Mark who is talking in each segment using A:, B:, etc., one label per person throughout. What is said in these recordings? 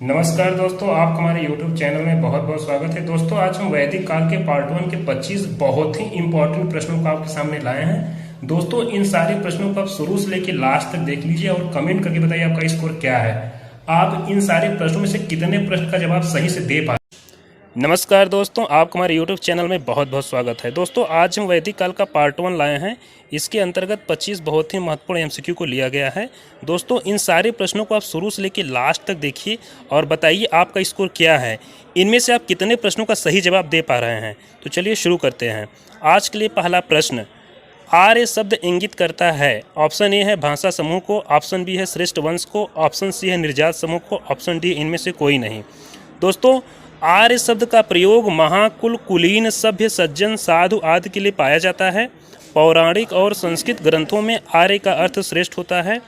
A: नमस्कार दोस्तों, आपका हमारे YouTube चैनल में बहुत बहुत स्वागत है। दोस्तों आज हम वैदिक काल के पार्ट 1 के 25 बहुत ही इंपॉर्टेंट प्रश्नों को आपके सामने लाए हैं। दोस्तों इन सारे प्रश्नों को आप शुरू से लेकर लास्ट तक देख लीजिए और कमेंट करके बताइए आपका स्कोर क्या है। आप इन सारे प्रश्नों में से कितने प्रश्न का जवाब सही से दे पाए। नमस्कार दोस्तों, आपका हमारे YouTube चैनल में बहुत बहुत स्वागत है। दोस्तों आज हम वैदिक काल का पार्ट 1 लाए हैं। इसके अंतर्गत 25 बहुत ही महत्वपूर्ण MCQ को लिया गया है। दोस्तों इन सारे प्रश्नों को आप शुरू से लेकर लास्ट तक देखिए और बताइए आपका स्कोर क्या है। इनमें से आप कितने प्रश्नों का सही जवाब दे पा रहे हैं। तो चलिए शुरू करते हैं। आज के लिए पहला प्रश्न, आर्य शब्द इंगित करता है। ऑप्शन ए है भाषा समूह को, ऑप्शन बी है श्रेष्ठ वंश को, ऑप्शन सी है निर्जात समूह को, ऑप्शन डी इनमें से कोई नहीं। दोस्तों आर्य शब्द का प्रयोग महाकुल, कुलीन, सभ्य, सज्जन, साधु आदि के लिए पाया जाता है। पौराणिक और संस्कृत ग्रंथों में आर्य का अर्थ श्रेष्ठ होता है।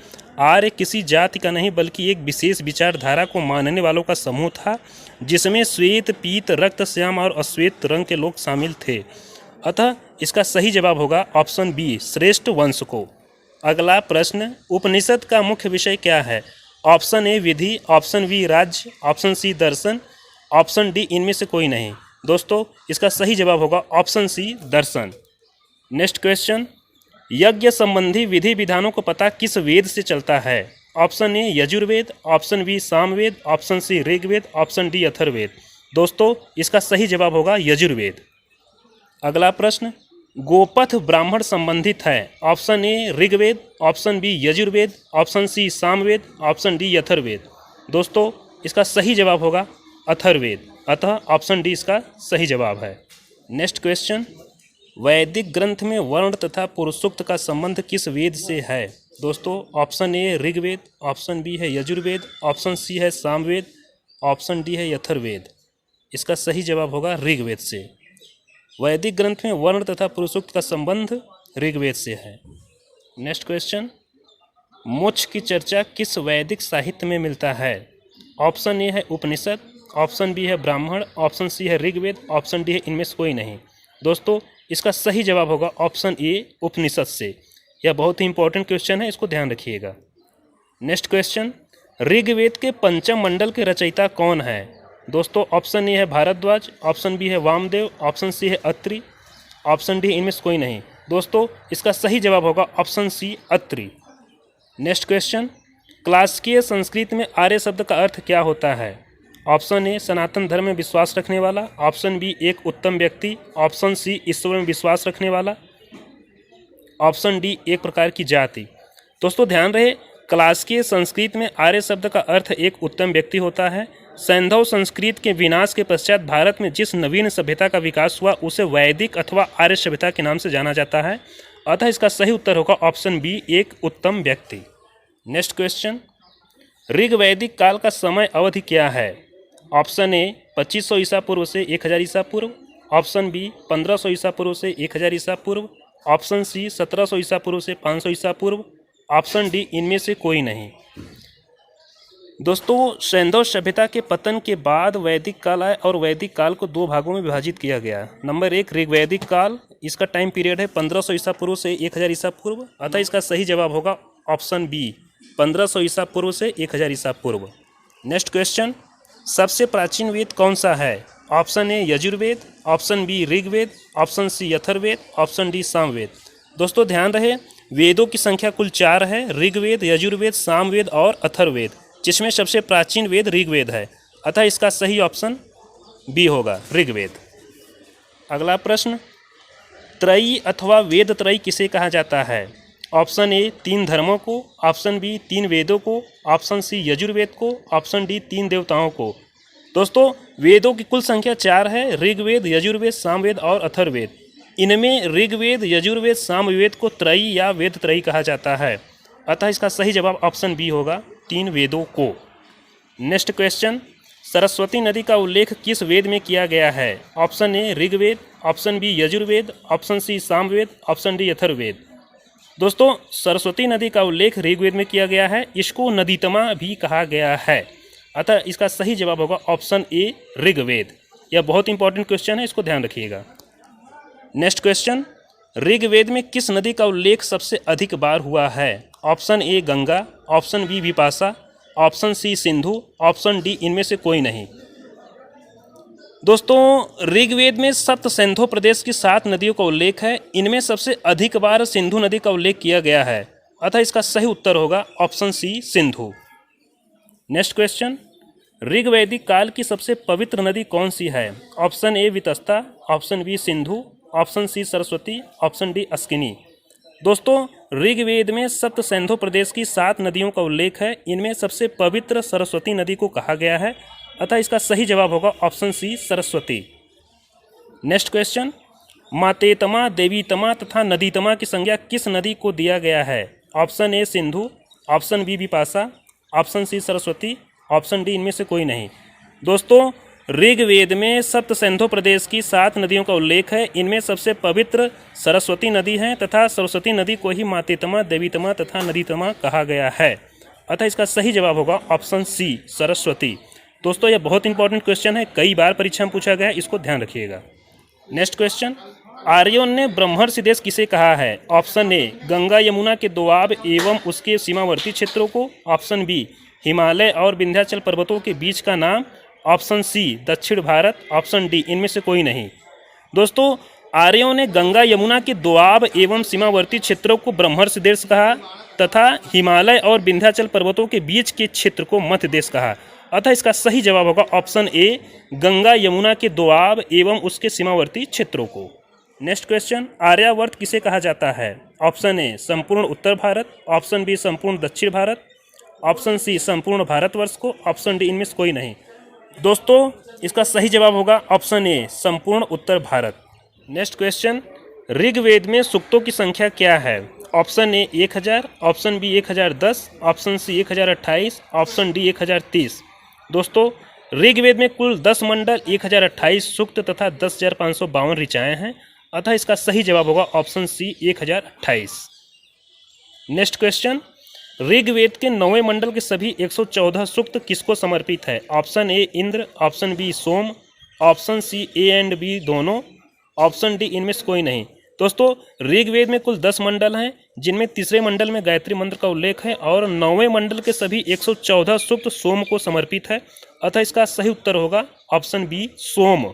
A: आर्य किसी जाति का नहीं बल्कि एक विशेष विचारधारा को मानने वालों का समूह था, जिसमें श्वेत, पीत, रक्त, श्याम और अश्वेत रंग के लोग शामिल थे। अतः इसका सही जवाब होगा ऑप्शन बी, श्रेष्ठ वंश को। अगला प्रश्न, उपनिषद का मुख्य विषय क्या है। ऑप्शन ए विधि, ऑप्शन बी राज्य, ऑप्शन सी दर्शन, ऑप्शन डी इनमें से कोई नहीं। दोस्तों इसका सही जवाब होगा ऑप्शन सी, दर्शन। नेक्स्ट क्वेश्चन, यज्ञ संबंधी विधि विधानों को पता किस वेद से चलता है। Option A Yajurveda, option B Samaveda, option C Rigveda, option D Atharvaveda. दोस्तों इसका सही जवाब होगा यजुर्वेद। अगला प्रश्न, गोपथ ब्राह्मण संबंधित है। Option A Rigveda, option B Yajurveda, option C Samaveda, option D Atharvaveda. दोस्तों इसका सही जवाब होगा अथर्ववेद, अतः ऑप्शन डी इसका सही जवाब है। नेक्स्ट क्वेश्चन, वैदिक ग्रंथ में वर्ण तथा पुरुषोक्त का संबंध किस वेद से है। दोस्तों option A Rigveda, option B है यजुर्वेद, ऑप्शन सी है सामवेद, ऑप्शन डी है अथर्ववेद। इसका सही जवाब होगा ऋग्वेद से। वैदिक ग्रंथ में वर्ण तथा पुरुषोक्त का संबंध ऋग्वेद से है। नेक्स्ट क्वेश्चन, मोक्ष की चर्चा किस वैदिक साहित्य में मिलता है। ऑप्शन ए है उपनिषद, ऑप्शन बी है ब्राह्मण, ऑप्शन सी है ऋग्वेद, ऑप्शन डी है इनमें से कोई नहीं। दोस्तों इसका सही जवाब होगा ऑप्शन ए, उपनिषद से। यह बहुत ही इंपॉर्टेंट क्वेश्चन है, इसको ध्यान रखिएगा। नेक्स्ट क्वेश्चन, ऋग्वेद के पंचम मंडल के रचयिता कौन है। दोस्तों ऑप्शन ए है भारद्वाज, ऑप्शन बी है वामदेव, ऑप्शन सी है अत्रि, ऑप्शन डी इनमें से कोई नहीं। दोस्तों इसका सही जवाब होगा option C, Atri. Next question, क्लासिकीय संस्कृत में आर्य शब्द का अर्थ क्या होता है। ऑप्शन ए सनातन धर्म में विश्वास रखने वाला, ऑप्शन बी एक उत्तम व्यक्ति, ऑप्शन सी ईश्वर में विश्वास रखने वाला, ऑप्शन डी एक प्रकार की जाति। दोस्तों ध्यान रहे, क्लासिकीय संस्कृत में आर्य शब्द का अर्थ एक उत्तम व्यक्ति होता है। सैंधव संस्कृत के विनाश के पश्चात भारत में जिस नवीन सभ्यता का विकास हुआ उसे वैदिक अथवा आर्य सभ्यता के नाम से जाना जाता है। अतः इसका सही उत्तर होगा ऑप्शन बी, एक उत्तम व्यक्ति। नेक्स्ट क्वेश्चन, ऋग्वैदिक काल का समय अवधि क्या है। ऑप्शन ए 2500 ईसा पूर्व से 1000 ईसा पूर्व, ऑप्शन बी 1500 ईसा पूर्व से 1000 ईसा पूर्व, ऑप्शन सी 1700 ईसा पूर्व से 500 ईसा पूर्व, ऑप्शन डी इनमें से कोई नहीं। दोस्तों सैंधव सभ्यता के पतन के बाद वैदिक काल आए और वैदिक काल को दो भागों में विभाजित किया गया। नंबर एक ऋग्वैदिक काल, इसका टाइम पीरियड है 1500 ईसा पूर्व से 1000 ईसा पूर्व, अतः इसका सही जवाब होगा ऑप्शन बी, 1500 ईसा पूर्व से 1000 ईसा पूर्व। नेक्स्ट क्वेश्चन, सबसे प्राचीन वेद कौन सा है। Option A Yajurveda, option B Rigveda, option C Atharvaveda, option D Samaveda. दोस्तों ध्यान रहे, वेदों की संख्या कुल 4 है, ऋग्वेद, यजुर्वेद, सामवेद और अथर्ववेद, जिसमें सबसे प्राचीन वेद ऋग्वेद है। अतः इसका सही ऑप्शन बी होगा, ऋग्वेद। अगला प्रश्न, त्रयी अथवा वेद त्रयी किसे कहा जाता है। ऑप्शन ए 3 धर्मों को, ऑप्शन बी 3 वेदों को, ऑप्शन सी यजुर्वेद को, ऑप्शन डी 3 देवताओं को। दोस्तों वेदों की कुल संख्या 4 है, ऋग्वेद, यजुर्वेद, सामवेद और अथर्ववेद। इनमें ऋग्वेद, यजुर्वेद, सामवेद को त्रयी या वेद त्रयी कहा जाता है। अतः इसका सही जवाब ऑप्शन बी होगा, 3 वेदों को। नेक्स्ट क्वेश्चन, सरस्वती नदी का उल्लेख किस वेद में किया गया है। Option A Rigveda, option B Yajurveda, option C Samaveda, option D Atharvaveda. दोस्तों सरस्वती नदी का उल्लेख ऋग्वेद में किया गया है, इसको नदीतमा भी कहा गया है। अतः इसका सही जवाब होगा ऑप्शन ए, ऋग्वेद। यह बहुत इंपॉर्टेंट क्वेश्चन है, इसको ध्यान रखिएगा। नेक्स्ट क्वेश्चन, ऋग्वेद में किस नदी का उल्लेख सबसे अधिक बार हुआ है। Option A Ganga, option B Vipasha, option C Sindhu, option D इनमें से कोई नहीं। दोस्तों ऋग्वेद में सप्त सिंधु प्रदेश की 7 नदियों का उल्लेख है। इनमें सबसे अधिक बार सिंधु नदी का उल्लेख किया गया है, अतः इसका सही उत्तर होगा option C Sindhu. Next question, ऋग्वैदिक काल की सबसे पवित्र नदी कौन सी है? Option A Vitasta, option B Sindhu, option C Saraswati, option D Askini. दोस्तों ऋग्वेद में सप्त सिंधु प्रदेश की 7 नदियों का उल्लेख है। इनमें सबसे पवित्र सरस्वती नदी को कहा गया है, अतः इसका सही जवाब होगा option C Saraswati. Next question, मातेतमा, देवीतमा तथा नदीतमा की संज्ञा किस नदी को दिया गया है? Option A Sindhu, option B Vipasha, option C Saraswati, option D इनमें से कोई नहीं। दोस्तों ऋग्वेद में सप्त सिंधु प्रदेश की 7 नदियों का उल्लेख है। इनमें सबसे पवित्र सरस्वती नदी है तथा सरस्वती नदी को ही मातेतमा, देवीतमा तथा नदीतमा कहा गया है, अतः इसका सही जवाब होगा ऑप्शन सी सरस्वती। दोस्तों यह बहुत इंपॉर्टेंट क्वेश्चन है, कई बार परीक्षा में पूछा गया है, इसको ध्यान रखिएगा। नेक्स्ट क्वेश्चन, आर्यों ने ब्रह्मर्षि देश किसे कहा है? ऑप्शन ए गंगा यमुना के दोआब एवं उसके सीमावर्ती क्षेत्रों को, ऑप्शन बी हिमालय और विंध्याचल पर्वतों के बीच का नाम, ऑप्शन सी दक्षिण भारत, ऑप्शन डी इनमें से कोई नहीं। दोस्तों आर्यों ने गंगा यमुना के दोआब एवं सीमावर्ती क्षेत्रों को ब्रह्मर्षि देश कहा तथा हिमालय और विंध्याचल पर्वतों के बीच के क्षेत्र को मध्य देश कहा, अतः इसका सही जवाब होगा ऑप्शन ए गंगा यमुना के दोआब एवं उसके सीमावर्ती क्षेत्रों को। नेक्स्ट क्वेश्चन, आर्यावर्त किसे कहा जाता है? ऑप्शन ए संपूर्ण उत्तर भारत, ऑप्शन बी संपूर्ण दक्षिण भारत, ऑप्शन सी संपूर्ण भारतवर्ष को, ऑप्शन डी इनमें से कोई नहीं। दोस्तों इसका सही जवाब होगा ऑप्शन ए संपूर्ण उत्तर भारत। नेक्स्ट क्वेश्चन, ऋग्वेद में सूक्तों की संख्या क्या है? Option A 1000, option B 1010, option C 1028, option D 1030। दोस्तों ऋग्वेद में कुल 10 मंडल, 1028 सूक्त तथा 10,552 ऋचाएँ हैं, अतः इसका सही जवाब होगा option C 1028। Next question, Rigveda के 9वें मंडल के सभी 114 सूक्त किसको समर्पित है? Option A Indra, option B Soma, option C A and B दोनों, ऑप्शन डी इनमें से कोई नहीं। दोस्तों ऋग्वेद में कुल 10 मंडल हैं, जिनमें तीसरे मंडल में गायत्री मंत्र का उल्लेख है और 9वें मंडल के सभी 114 सूक्त सोम को समर्पित है, अतः इसका सही उत्तर होगा ऑप्शन बी सोम।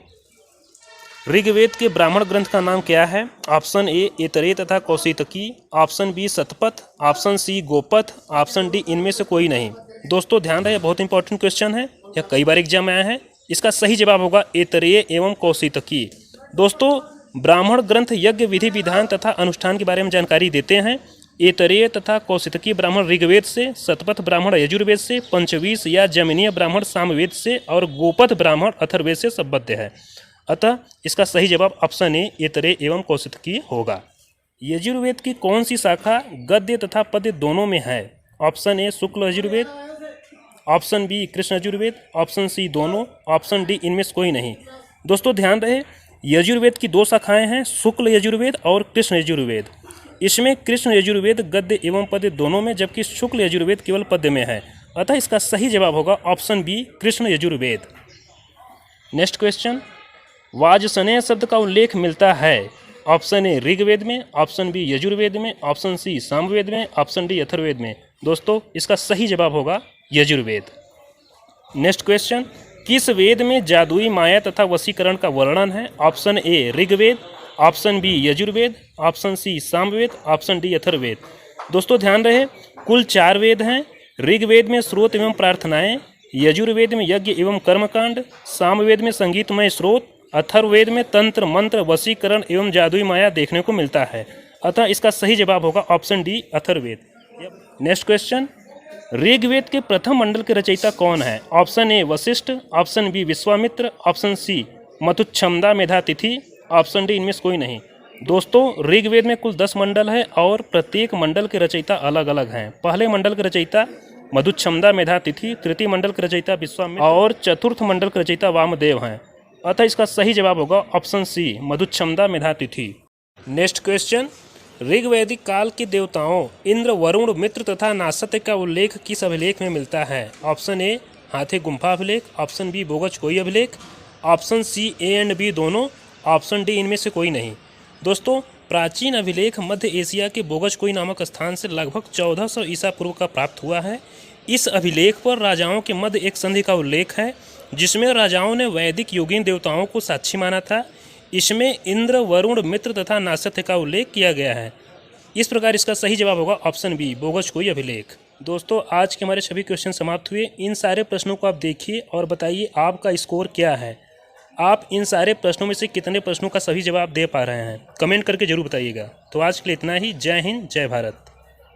A: ऋग्वेद के ब्राह्मण ग्रंथ का नाम क्या है? ऑप्शन ए ऐतरेय तथा Kaushitaki, option B Shatapatha, option C Gopatha, option D इनमें से कोई नहीं। दोस्तों ध्यान रहे बहुत इंपॉर्टेंट क्वेश्चन है, यह कई बार एग्जाम में आया है। इसका सही जवाब होगा ऐतरेय एवं कौशितकी। दोस्तों ब्राह्मण ग्रंथ यज्ञ विधि विधान तथा अनुष्ठान के बारे में जानकारी देते हैं। ऐतरेय तथा कौशितकी ब्राह्मण ऋग्वेद से, शतपथ ब्राह्मण यजुर्वेद से, पंचवीस या जमीनीय ब्राह्मण सामवेद से और गोपथ ब्राह्मण अथर्ववेद से संबद्ध है, अतः इसका सही जवाब ऑप्शन ए ऐतरेय एवं कौशितकी होगा। यजुर्वेद की कौन सी शाखा गद्य तथा पद्य दोनों में है? Option A Shukla Yajurveda, option B Krishna Yajurveda, option C दोनों, ऑप्शन डी इनमें से कोई नहीं। दोस्तों ध्यान रहे यजुर्वेद की 2 शाखाएं हैं, शुक्ल यजुर्वेद और कृष्ण यजुर्वेद। इसमें कृष्ण यजुर्वेद गद्य एवं पद्य दोनों में, जबकि शुक्ल यजुर्वेद केवल पद्य में है, अतः इसका सही जवाब होगा option B Krishna Yajurveda. Next question, Vajasaneya शब्द का उल्लेख मिलता है? ऑप्शन ए ऋग्वेद में, ऑप्शन बी यजुर्वेद में, ऑप्शन सी सामवेद में, ऑप्शन डी अथर्ववेद में। दोस्तों इसका सही जवाब होगा यजुर्वेद। नेक्स्ट क्वेश्चन, किस वेद में जादुई माया तथा वशीकरण का वर्णन है? Option A Rigveda, option B Yajurveda, option C Samaveda, option D Atharvaveda. दोस्तों ध्यान रहे कुल 4 वेद हैं। ऋग्वेद में स्रोत एवं प्रार्थनाएं, यजुर्वेद में यज्ञ एवं कर्मकांड, सामवेद में संगीतमय स्रोत, अथर्ववेद में तंत्र मंत्र वशीकरण एवं जादुई माया देखने को मिलता है, अतः इसका सही जवाब होगा option D Atharvaveda. Next question, Rigveda के प्रथम मंडल के रचयिता कौन है? Option A Vashishtha, option B Vishwamitra, option C Madhuchhanda Medhatithi, option D इनमें से कोई नहीं। दोस्तों ऋग्वेद में कुल 10 मंडल है और प्रत्येक मंडल के रचयिता अलग अलग हैं। पहले मंडल के रचयिता मधुच्छंदा मेधातिथि, तृतीय मंडल के रचयिता विश्वामित्र और चतुर्थ मंडल के रचयिता वामदेव हैं, अतः इसका सही जवाब होगा option C Madhuchhanda Medhatithi. Next question, ऋग्वैदिक काल के देवताओं इंद्र, वरुण, मित्र तथा नासत्य का उल्लेख किस अभिलेख में मिलता है? ऑप्शन ए हाथी गुम्फा अभिलेख, ऑप्शन बी बोगज कोई अभिलेख, option C A and B दोनों, ऑप्शन डी इनमें से कोई नहीं। दोस्तों प्राचीन अभिलेख मध्य एशिया के बोगज कोई नामक स्थान से लगभग 1400 ईसा पूर्व का प्राप्त हुआ है। इस अभिलेख पर राजाओं के मध्य एक संधि का उल्लेख है जिसमें राजाओं ने वैदिक योगिन देवताओं को साक्षी माना था। इसमें इंद्र, वरुण, मित्र तथा नासत्य का उल्लेख किया गया है। इस प्रकार इसका सही जवाब होगा ऑप्शन बी, बोगस कोई अभिलेख। दोस्तों आज के हमारे सभी क्वेश्चन समाप्त हुए। इन सारे प्रश्नों को आप देखिए और बताइए आपका स्कोर क्या है। आप इन सारे प्रश्नों में से कितने प्रश्नों का सही जवाब दे पा रहे हैं, कमेंट करके जरूर बताइएगा। तो आज के लिए इतना ही। जय हिंद, जय भारत।